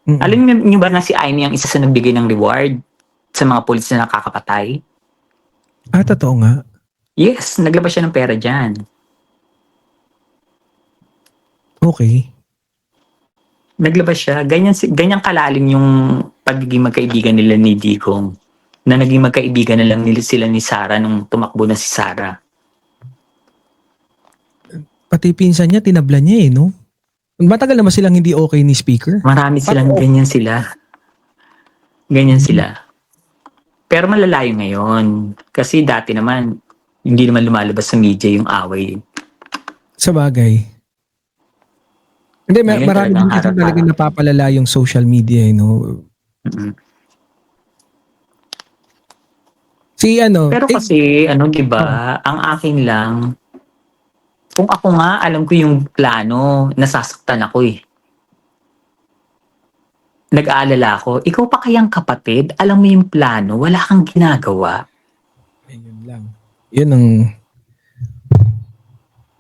Alam niyo ba na si Aimee ang isa sa nagbigay ng reward sa mga pulis na nakakapatay? Totoo nga. Yes, naglabas siya ng pera dyan. Okay. Naglabas siya. Ganyan kalalim yung pagiging magkaibigan nila ni Digong. Na naging magkaibigan na lang nila sila ni Sara nung tumakbo na si Sara. Pati pinsan niya, tinabla niya no? Matagal naman silang hindi okay ni Speaker. Marami silang ganyan sila. Ganyan sila. Pero malalayo ngayon. Kasi dati naman, hindi naman lumalabas sa media yung away. Sa bagay. Hindi, Ngayon marami din kasi talaga napapalala yung social media, no? Mm-hmm. Eh, Pero kasi, di ba, ang akin lang, kung ako nga, alam ko yung plano, nasasaktan ako eh. Nag-aalala ako, ikaw pa kayang kapatid, alam mo yung plano, wala kang ginagawa. Ayun lang. Yun ang